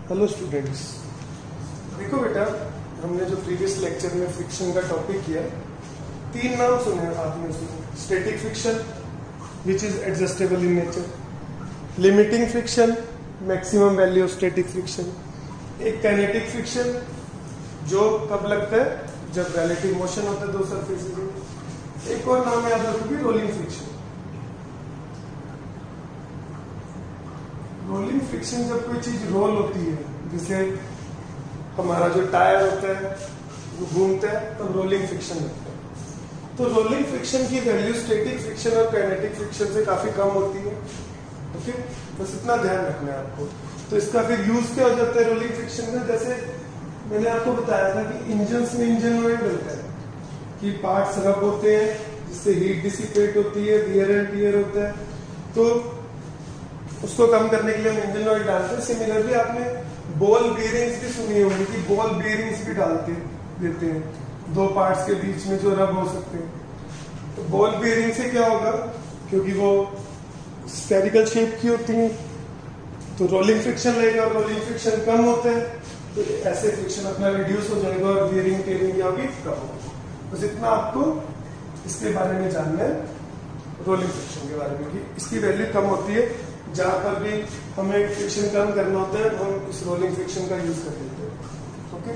Hello students, देखो बेटा, हमने जो प्रीवियस लेक्चर में फ्रिक्शन का टॉपिक किया, तीन नाम सुने आपने उसमें। Static friction which is adjustable in nature, limiting friction, maximum value of static friction, एक काइनेटिक फ्रिक्शन जो कब लगता है जब रिलेटिव मोशन होता है दो सरफेसेस में, एक और नाम याद रखोगे रोलिंग फ्रिक्शन। रोलिंग फ्रिक्शन जब कोई चीज रोल होती है, जैसे हमारा जो टायर होता है वो घूमता है तो रोलिंग फ्रिक्शन लगता है। तो रोलिंग फ्रिक्शन की वैल्यू स्टैटिक फ्रिक्शन और काइनेटिक फ्रिक्शन से काफी कम होती है। ओके, बस इतना ध्यान रखना है आपको। तो इसका फिर यूज क्या हो जाता है रोलिंग फ्रिक्शन में? जैसे मैंने आपको बताया था कि इंजन में इंजन ऑयल डलता है कि पार्ट्स रब होते हैं जिससे हीट डिसिपेट होती है, वियर एंड टियर होता है, तो उसको कम करने के लिए हम इंजन ऑयल डालते हैं। सिमिलरली आपने बॉल बेयरिंग्स भी सुनी होंगी कि बॉल बेयरिंग्स भी डालते देते हैं दो पार्ट्स के बीच में जो रब हो सकते हैं। तो बॉल बेयरिंग से क्या होगा, क्योंकि वो स्फेरिकल शेप की होती है तो रोलिंग फ्रिक्शन लगेगा, रोलिंग फ्रिक्शन कम होता है तो ऐसे फ्रिक्शन अपना रिड्यूस हो जाएगा और बियरिंग टेयरिंग या भी कम होगा। बस इतना आपको इसके बारे में जानना है, रोलिंग फ्रिक्शन के बारे में, कि इसकी वैल्यू कम होती है। जहां पर भी हमें फ्रिक्शन कम करना होता है हम इस रोलिंग फ्रिक्शन का यूज कर लेते हैं। ओके,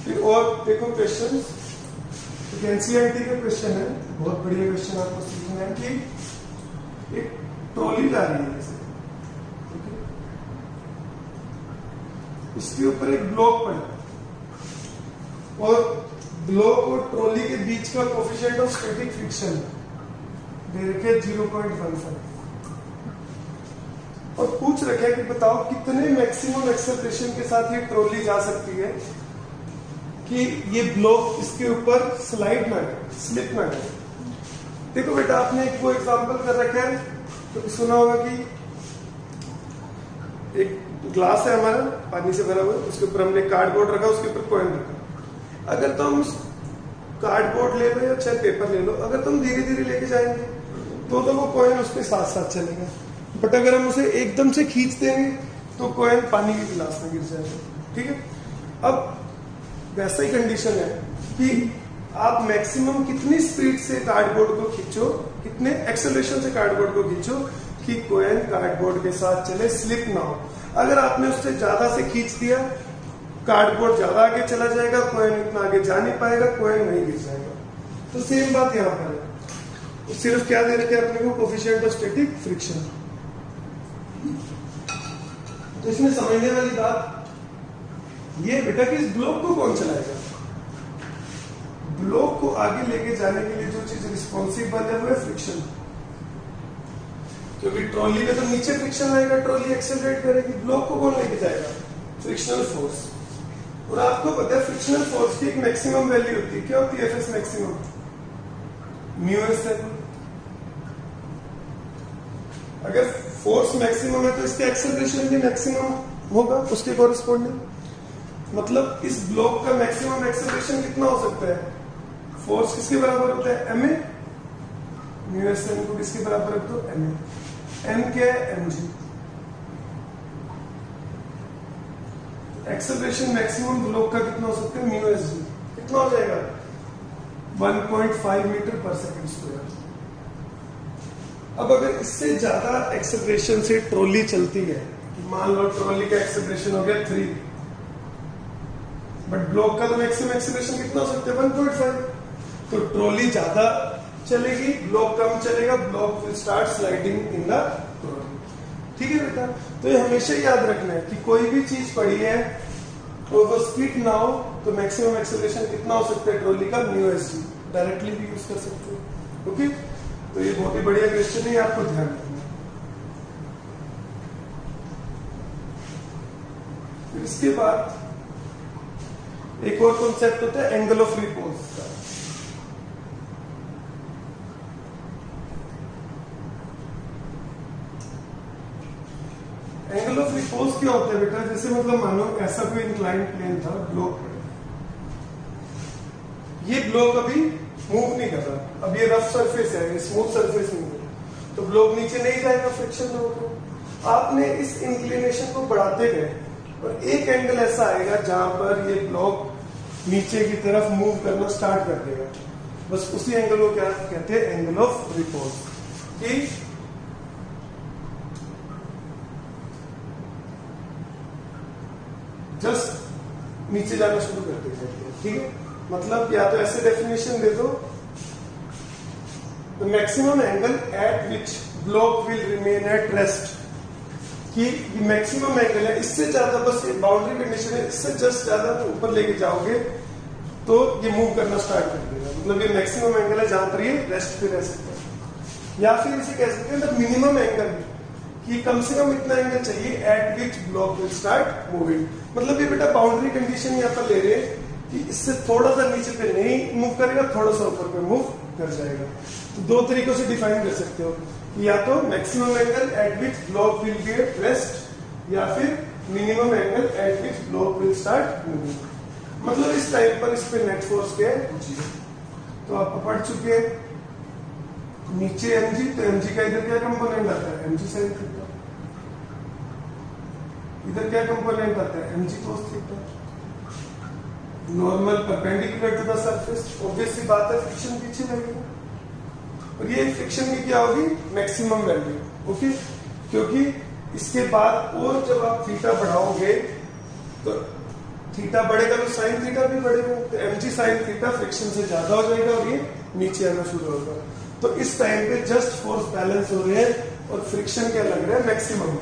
फिर और देखो क्वेश्चन, एनसीईआरटी का क्वेश्चन है, बहुत बढ़िया क्वेश्चन आपको सीखना है कि एक ट्रॉली जा रही है जैसे, इसके ऊपर एक ब्लॉक पड़ा और ब्लॉक और ट्रॉली के बीच का कोफिशिएंट ऑफ स्टैटिक फ्रिक्शन दे रखे 0.15 और पूछ रखे कि बताओ कितने मैक्सिमम एक्सेलरेशन के साथ ये ट्रॉली जा सकती है कि ये ब्लॉक इसके ऊपर स्लाइड ना करे, स्लिप ना करे। देखो बेटा, आपने एक वो एग्जांपल कर रखा है तो सुना होगा कि एक ग्लास है हमारा पानी से भरा हुआ, उसके ऊपर हमने कार्डबोर्ड रखा, उसके ऊपर कॉइन रखा। अगर तुम कार्डबोर्ड ले लो या चाहे पेपर ले लो, अगर तुम धीरे धीरे लेके जाएंगे तो वो कॉइन उसके साथ साथ चलेगा, बट अगर हम उसे एकदम से खींच देंगे तो कॉइन पानी के गिलास में गिर जाएगा। ठीक है, अब वैसा ही कंडीशन है कि आप मैक्सिमम कितनी स्पीड से कार्डबोर्ड को खींचो, कितने एक्सेलरेशन से कार्डबोर्ड को खींचो कि कॉइन कार्डबोर्ड के साथ चले, स्लिप ना हो। अगर आपने उससे ज्यादा से खींच दिया, कार्डबोर्ड ज्यादा आगे चला जाएगा, कॉइन इतना आगे जा नहीं पाएगा, कॉइन नहीं गिर जाएगा। तो सेम बात यहाँ पर है, सिर्फ क्या दे रखे अपने को, कोफिशिएंट ऑफ स्टैटिक फ्रिक्शन। तो इसमें समझने वाली बात ये बेटा कि इस ब्लॉक को कौन चलाएगा। ब्लॉक को आगे लेके जाने के लिए जो चीज रिस्पॉन्सिबल है वो है फ्रिक्शन, क्योंकि ट्रॉली में तो नीचे फ्रिक्शन आएगा, ट्रॉली एक्सेलरेट करेगी, ब्लॉक को कौन लेके जाएगा, फ्रिक्शनल फोर्स। और आपको पता है फ्रिक्शनल फोर्स की एक मैक्सिमम वैल्यू होती है, क्या होती है एफएस मैक्सिमम, म्यू एस। अगर फोर्स मैक्सिमम है तो इसके एक्सेलरेशन भी मैक्सिमम होगा उसके कॉरेस्पॉन्डिंग। मतलब इस ब्लॉक का मैक्सिमम एक्सेलरेशन कितना हो सकता है, फोर्स किसके बराबर होता है, M A, mu S N को किसके बराबर रख दो, एम ए। एम क्या है, M G. Acceleration maximum block का कितना हो सकता है, म्यू एस जी। कितना हो जाएगा, 1.5 मीटर पर सेकंड स्क्वायर। अब अगर इससे ज्यादा एक्सेलरेशन से ट्रॉली चलती है, मान लो ट्रॉली का एक्सेलरेशन हो गया 3, बट ब्लॉक का तो मैक्सिमम एक्सेलरेशन कितना हो सकता है, 1.5। तो ट्रॉली ज्यादा चलेगी, ब्लॉक कम चलेगा, block will start sliding in the trolley. ठीक है बेटा, तो ये हमेशा याद रखना है कि कोई भी चीज पड़ी है और वो स्पीड ना हो तो मैक्सिमम एक्सेलरेशन कितना हो सकता है ट्रॉली का, म्यू एस जी। डायरेक्टली भी यूज कर सकते हो। ओके, तो ये बहुत ही बढ़िया क्वेश्चन है, आपको ध्यान रखना। फिर इसके बाद एक और कॉन्सेप्ट होता है एंगल ऑफ रिपोज का। एंगल ऑफ रिपोज क्या होता है बेटा, जैसे मतलब मानो ऐसा कोई इंक्लाइंड प्लेन था, ब्लॉक, ये ब्लॉक अभी मूव नहीं कर रहा, अब ये रफ सरफेस है, ये स्मूथ सरफेस नहीं है, तो ब्लॉक नीचे नहीं जाएगा फ्रिक्शन में। आपने इस इंक्लिनेशन को बढ़ाते गए और एक एंगल ऐसा आएगा जहां पर ये ब्लॉक नीचे की तरफ मूव करना स्टार्ट कर देगा। बस उसी एंगल को क्या कहते हैं, एंगल ऑफ रिपोज। कि जस्ट नीचे जाना शुरू कर देते हैं, ठीक है। मतलब या तो ऐसे डेफिनेशन दे दो, the maximum angle eight which block will remain at rest, कि ये मैक्सिमम एंगल है, इससे ज्यादा बस ये बाउंड्री कंडीशन है, इससे जस्ट ज्यादा ऊपर लेके जाओगे तो ये मूव करना स्टार्ट कर देगा। मतलब ये मैक्सिमम एंगल है जहां पर ये रेस्ट पे रह सकता है। या फिर इसे कह सकते हैं द मिनिमम एंगल, कि कम से कम इतना एंगल चाहिए eight which block will start moving. मतलब ये बेटा बाउंड्री कंडीशन यहाँ पर ले रहे हैं कि इससे थोड़ा सा नीचे पे नहीं मूव करेगा, थोड़ा सा ऊपर पे मूव कर जाएगा। तो दो तरीकों से डिफाइन कर सकते हो, या तो maximum angle eight which block will be at rest, या फिर minimum angle eight which block will start moving. मतलब इस टाइप पर इस पे नेट फोर्स क्या है पूछिए। तो आप पढ़ चुके हैं नीचे mg, तो mg का इधर क्या कंपोनेंट आता है, mg sin थीटा। इधर क्या कंपोनेंट आता है, mg cos theta. Normal perpendicular to the surface, obvious सी बात है फ्रिक्शन पीछे लगेगा, और ये फ्रिक्शन की क्या होगी, मैक्सिमम वैल्यू। ओके, क्योंकि इसके बाद और जब आप थीटा बढ़ाओगे तो थीटा बढ़ेगा तो साइन थीटा भी बढ़ेगा, तो mg sin थीटा फ्रिक्शन से ज्यादा हो जाएगा और ये नीचे आना शुरू होगा। तो इस टाइम पे जस्ट फोर्स बैलेंस हो रहे हैं और फ्रिक्शन क्या लग रहा है, मैक्सिमम।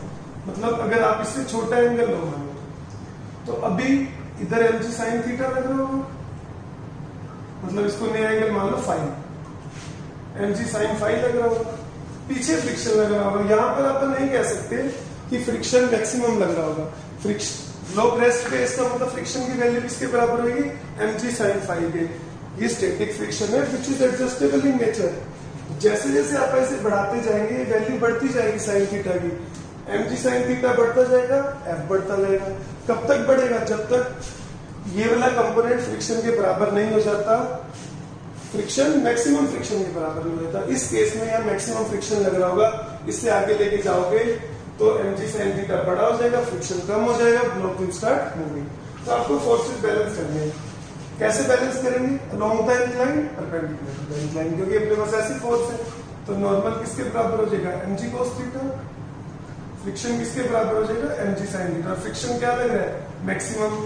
मतलब अगर आप इससे छोटा एंगल लो मानो, तो अभी इधर mg sin थीटा लग रहा होगा, मतलब इसको नया एंगल मान लो फाई, mg sin फाई लग रहा होगा, पीछे फ्रिक्शन लग रहा होगा। यहाँ पर आप नहीं कह सकते कि फ्रिक्शन मैक्सिमम लग रहा होगा। फ्रिक्शन ब्लॉक रेस्ट पे, इसका मतलब फ्रिक्शन की वैल्यू किसके बराबर होगी, mg sin फाई के। ये स्टैटिक फ्रिक्शन है which is adjustable in nature. जैसे जैसे आप ऐसे बढ़ाते जाएंगे वैल्यू बढ़ती जाएगी साइन थीटा की, mg sin थीटा बढ़ता जाएगा, f बढ़ता जाएगा। कब तक बढ़ेगा, जब तक ये वाला कंपोनेंट फ्रिक्शन के बराबर नहीं हो जाता, फ्रिक्शन मैक्सिमम फ्रिक्शन के बराबर नहीं हो जाता। इस केस में यहाँ मैक्सिमम फ्रिक्शन लग रहा होगा, इससे आगे लेके जाओगे तो mg sin थीटा बड़ा हो जाएगा, फ्रिक्शन कम हो जाएगा, ब्लॉक विल स्टार्ट मूविंग। तो आपको फोर्सेस बैलेंस करने हैं। कैसे बैलेंस करेंगे, along the incline, perpendicular to the incline, क्योंकि अपने पास ऐसी फोर्स है। तो नॉर्मल किसके बराबर हो जाएगा, mg cos थीटा। फ्रिक्शन किसके बराबर हो जाएगा, mg sin थीटा। फ्रिक्शन क्या लग रहा है, मैक्सिमम।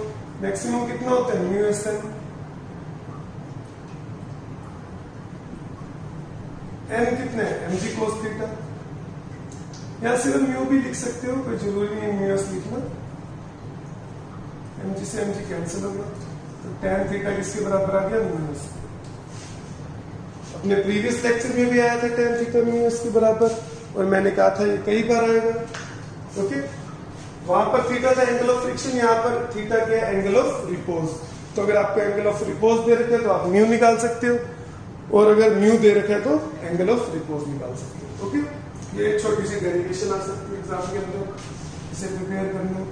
मैक्सिमम कितना होता है, म्यू एस एन। n कितने है, mg cos थीटा। या सिर्फ म्यू भी लिख सकते हो, कोई जरूरी नहीं म्यू एस लिखना। mg से mg कैंसिल होगा, तो tan थीटा किसके बराबर आ गया, म्यू एस। अपने प्रीवियस लेक्चर में भी आया था tan थीटा म्यू एस के बराबर, और मैंने कहा था ये कई बार आएगा। ओके, वहां पर थीटा था एंगल ऑफ फ्रिक्शन, यहाँ पर थीटा क्या है, एंगल ऑफ रिपोज। तो अगर आपको एंगल ऑफ रिपोज दे रखे तो आप म्यू निकाल सकते हो, और अगर म्यू दे रखे है तो एंगल ऑफ रिपोज निकाल सकते हो। ओके, ये छोटी सी डेरिवेशन आ सकती है एग्जाम के अंदर, इसे प्रिपेयर करना।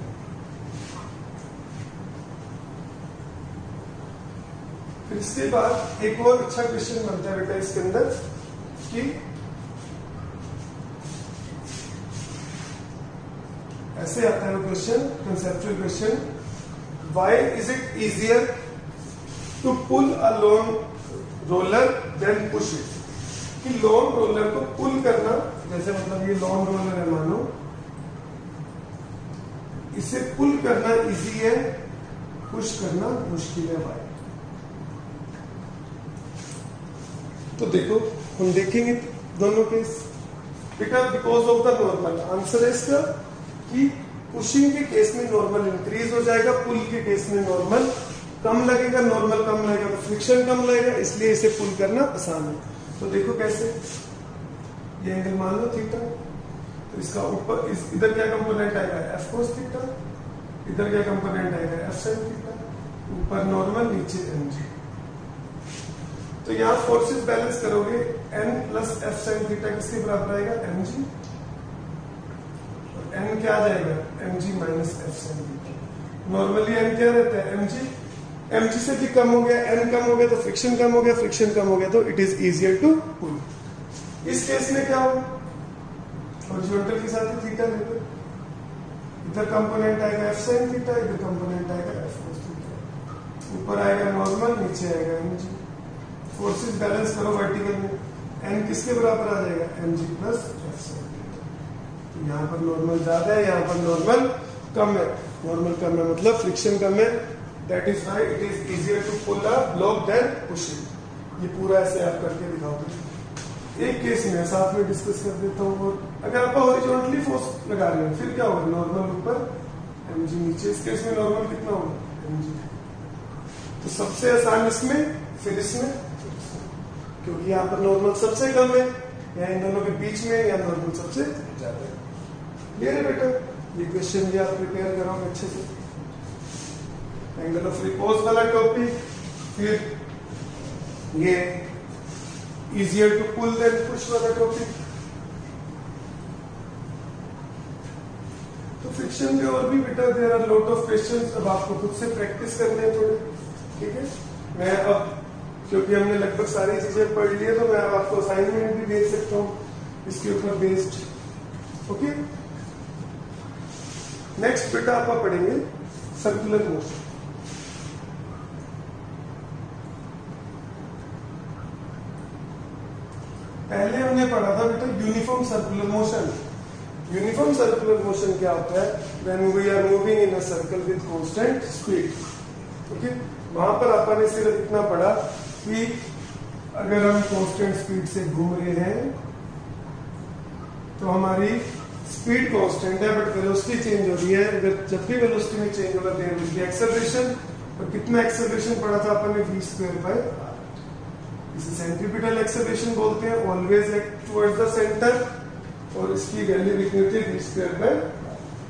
फिर इसके बाद एक और अच्छा क्वेश्चन बनता है बेटा इसके अंदर कि ऐसे आता है वो question, conceptual question, why is it easier to pull a lawn roller than push it. कि लोन रोलर को पुल करना, जैसे मतलब ये लोन रोलर है मानो, इसे पुल करना इजी है, पुश करना मुश्किल है भाई। तो देखो हम देखेंगे दोनों केस बेटा, because of the normal. Answer है इसका कि पुशिंग के केस में नॉर्मल इंक्रीज हो जाएगा, पुल के केस में नॉर्मल कम लगेगा। नॉर्मल कम लगेगा तो फ्रिक्शन कम लगेगा, इसलिए इसे पुल करना आसान है। तो देखो कैसे, ये एंगल मान लो थीटा, तो इसका ऊपर इधर क्या कंपोनेंट आएगा, एफ कोस थीटा, इधर क्या कंपोनेंट आएगा, एफ साइन थीटा, ऊपर नॉर्मल नीचे mg। तो यहाँ फोर्सेस बैलेंस करोगे, n plus F sine theta किसके बराबर आएगा, mg, और n क्या आ जाएगा, mg minus F sine theta. Normally n क्या रहता है, mg। mg से भी कम हो गया, n कम हो गया तो फ्रिक्शन कम हो गया, फ्रिक्शन कम हो गया तो it is easier to pull. इस केस में क्या होगा, हॉरिजॉन्टल के साथ थीटा लेते, इधर कंपोनेंट आएगा एफ साइन थीटा, इधर कंपोनेंट आएगा एफ कोस थीटा। ऊपर आएगा नॉर्मल, नीचे आएगा mg। फोर्सेस बैलेंस करो वर्टिकल में, n किसके बराबर आ जाएगा mg plus F sine theta. तो यहाँ पर नॉर्मल ज्यादा है, यहाँ पर नॉर्मल कम है। नॉर्मल कम है मतलब फ्रिक्शन कम है, that is why it is easier to pull a block than pushing. ये पूरा ऐसे आप करके दिखाओगे। एक केस में साथ में डिस्कस कर देता हूँ। अगर आप हॉरिजॉन्टली फोर्स लगा रहे हो फिर क्या होगा, नॉर्मल ऊपर mg नीचे। इस केस में नॉर्मल कितना होगा mg। तो सबसे आसान इसमें, फिर इसमें, क्योंकit यहाँ पर नॉर्मल सबसे कम है, या इन दोनों के बीच में, या नॉर्मल सबसे ज्यादा है। क्लियर है बेटा? ये क्वेश्चन भी आप प्रिपेयर करोगे अच्छे से। एंगल ऑफ रिपोज वाला टॉपिक, फिर ये easier to pull than push वाला टॉपिक। तो फ्रिक्शन में और भी बेटा there are lot of questions. अब आपको खुद से प्रैक्टिस करने हैं थोड़े, ठीक है। मैं अब क्योंकि हमने लगभग सारी चीजें पढ़ ली है तो मैं अब आपको असाइनमेंट भी भेज सकता हूँ इसके ऊपर बेस्ड। ओके, नेक्स्ट बेटा आप पढ़ेंगे सर्कुलर मोशन। पहले हमने पढ़ा था बेटा uniform circular motion. Uniform circular motion क्या होता है, when we are moving in a circle with constant speed. Okay, वहां पर अपन ने सिर्फ इतना पढ़ा कि अगर हम कांस्टेंट स्पीड से घूम रहे हैं तो हमारी स्पीड कांस्टेंट है बट वेलोसिटी चेंज हो रही है। अगर जब भी वेलोसिटी में चेंज होगा देयर विल बी एक्सेलरेशन। और कितना एक्सेलरेशन पढ़ा था अपन ने, v²/r। इसे सेंट्रीपिटल एक्सेलरेशन बोलते हैं, always act towards the centre, और इसकी वैल्यू लिखनी होती है v²/r।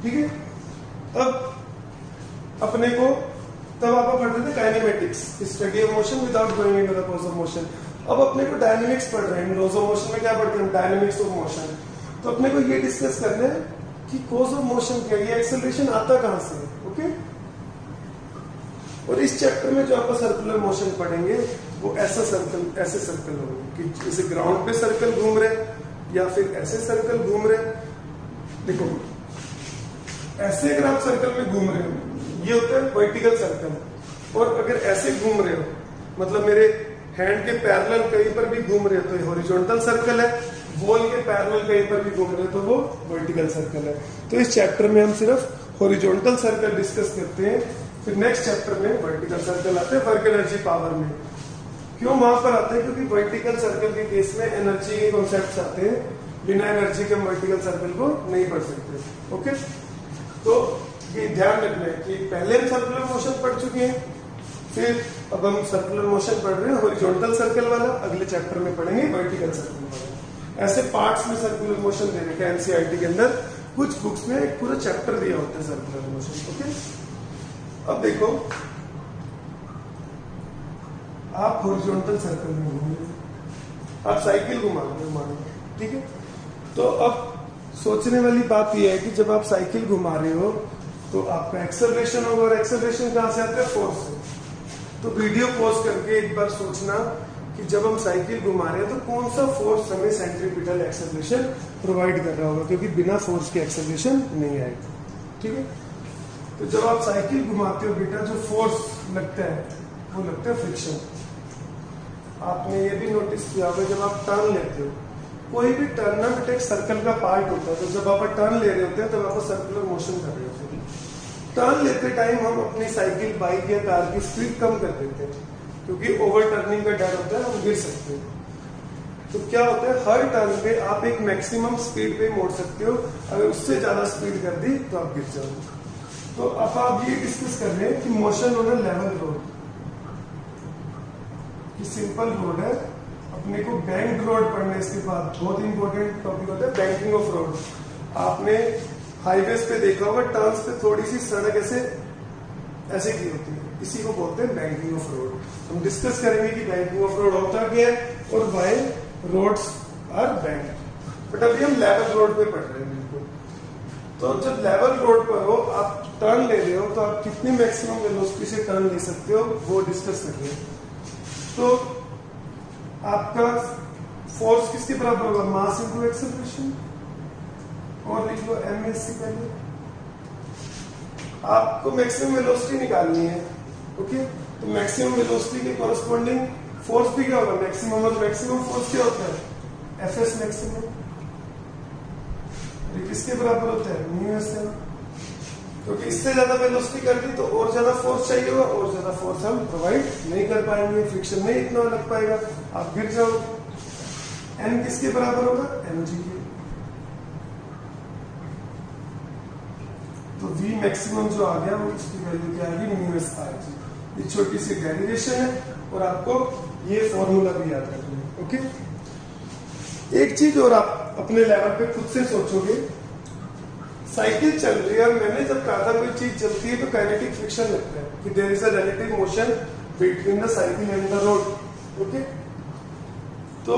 ठीक है। अब अपने को तब आप पढ़ते थे kinematics, study of motion without going into the cause of motion. अब अपने को डायनेमिक्स पढ़ रहे हैं। लॉज ऑफ मोशन में क्या पढ़ते हैं, डायनेमिक्स ऑफ मोशन। तो अपने को ये डिस्कस करना है कि कॉज ऑफ मोशन क्या है, ये एक्सेलरेशन आता कहां से है। ओके, और इस चैप्टर में जो आप सर्कुलर मोशन पढ़ेंगे वो ऐसे सर्कल होंगे कि जैसे ग्राउंड पे सर्कल घूम रहे या फिर ऐसे सर्कल घूम रहे। देखो ऐसे अगर आप सर्कल में घूम रहे हो ये होता है वर्टिकल सर्कल, और अगर ऐसे घूम रहे हो मतलब मेरे हैंड के पैरेलल कहीं पर भी घूम रहे हो तो ये हॉरिजॉन्टल सर्कल है, बॉल के पैरेलल कहीं पर भी घूम रहे हो तो वो वर्टिकल सर्कल है। तो इस चैप्टर में हम सिर्फ हॉरिजॉन्टल सर्कल डिस्कस करते हैं, फिर नेक्स्ट चैप्टर में वर्टिकल सर्कल आते हैं वर्क एनर्जी पावर में। क्यों वहां पर आते हैं, क्योंकि वर्टिकल सर्कल के केस में एनर्जी के कॉन्सेप्ट्स आते हैं, बिना एनर्जी के हम वर्टिकल सर्कल को नहीं पढ़ सकते। ओके, तो ये ध्यान रखना है कि पहले हम सर्कुलर मोशन पढ़ चुके हैं, फिर अब हम सर्कुलर मोशन पढ़ रहे हैं हॉरिजॉन्टल सर्कल वाला, अगले चैप्टर में पढ़ेंगे वर्टिकल सर्कल वाला। ऐसे पार्ट्स में सर्कुलर मोशन देने का एनसीईआरटी के अंदर कुछ बुक्स में एक पूरा चैप्टर दिया होता है सर्कुलर मोशन। ओके, अब देखो आप हॉरिजॉन्टल सर्कल में घूम रहे हो, आप साइकिल घुमा रहे हो मानो, ठीक है। तो अब सोचने वाली बात यह है कि जब आप साइकिल घुमा रहे हो तो आपका एक्सेलरेशन होगा, और एक्सेलरेशन कहां से आता है, फोर्स से। तो वीडियो पॉज करके एक बार सोचना कि जब हम साइकिल घुमा रहे हैं तो कौन सा फोर्स हमें सेंट्रीपिटल एक्सेलरेशन प्रोवाइड कर रहा होगा, क्योंकि बिना फोर्स के एक्सेलरेशन नहीं आएगी। ठीक है, तो जब आप साइकिल घुमाते हो बेटा जो फोर्स लगता है वो लगता है फ्रिक्शन। आपने ये भी नोटिस किया होगा जब आप टर्न लेते हो, कोई भी टर्न ना बेटा एक सर्कल का पार्ट होता है, तो जब आप टर्न ले रहे होते हैं तब आप सर्कुलर मोशन कर रहे होते हैं। टर्न लेते टाइम हम अपनी साइकिल, बाइक या कार की स्पीड कम कर देते हैं क्योंकि ओवर टर्निंग का डर होता है, हम गिर सकते हैं। तो क्या होता है, हर टर्न पे आप एक मैक्सिमम स्पीड पे मोड़ सकते हो, अगर उससे ज्यादा स्पीड कर दी तो आप गिर जाओगे। तो अब आप ये डिस्कस कर रहे हैं कि motion on a level road, कि सिंपल रोड है, अपने को बैंक रोड पढ़ना है इसके बाद। बहुत इंपॉर्टेंट टॉपिक होता है बैंकिंग ऑफ रोड। आपने हाईवेज पे देखा होगा टर्न्स पे थोड़ी सी सड़क ऐसे की होती है, इसी को बोलते हैं बैंकिंग ऑफ रोड। हम डिस्कस करेंगे कि बैंकिंग ऑफ रोड होता क्या है और why roads are bank. But अभी हम लेवल रोड पे पढ़ रहे हैं बिल्कुल। तो जब लेवल रोड पर हो, आप टर्न ले रहे हो, तो आप कितनी मैक्सिमम वेलोसिटी से टर्न ले सकते हो वो डिस्कस करिए। तो आपका फोर्स किसके बराबर होगा, मास इनटू एक्सेलरेशन, और लिख लो एमएस से पहले। आपको मैक्सिमम वेलोसिटी निकालनी है, ओके। तो मैक्सिमम वेलोसिटी के कॉरस्पॉन्डिंग फोर्स भी क्या होगा, मैक्सिमम, और मैक्सिमम फोर्स क्या होता है, एफएस मैक्सिमम। ये किसके बराबर होता है, म्यू एस एम। क्योंकि इससे ज्यादा वेलोसिटी कर दी तो और ज्यादा फोर्स चाहिए होगा, और ज्यादा फोर्स हम प्रोवाइड नहीं कर पाएंगे, फ्रिक्शन नहीं इतना लग पाएगा, आप गिर जाओ। एन किसके बराबर होगा, एमजी के। तो वी मैक्सिमम जो आ गया वो इसकी वैल्यू क्या आ गई, म्यू एस आर जी। ये छोटी सी डेरिवेशन है और आपको ये फॉर्मूला भी याद रखना है, ओके। एक चीज और आप अपने लेवल पे खुद से सोचोगे, साइकिल चल रही है और मैंने जब कहा था कोई चीज चलती है तो काइनेटिक फ्रिक्शन लगता है कि there is a relative motion between the cycle and the road, okay. तो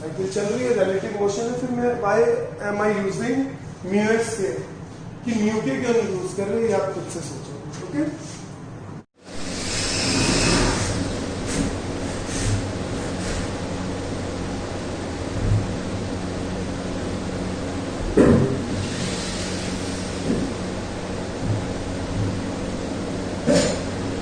साइकिल चल रही है, रिलेटिव मोशन है, फिर मैं why am I using mu S K, कि म्यू के क्यों नहीं यूज कर रहे, ये आप खुद से सोचोगे, ओके।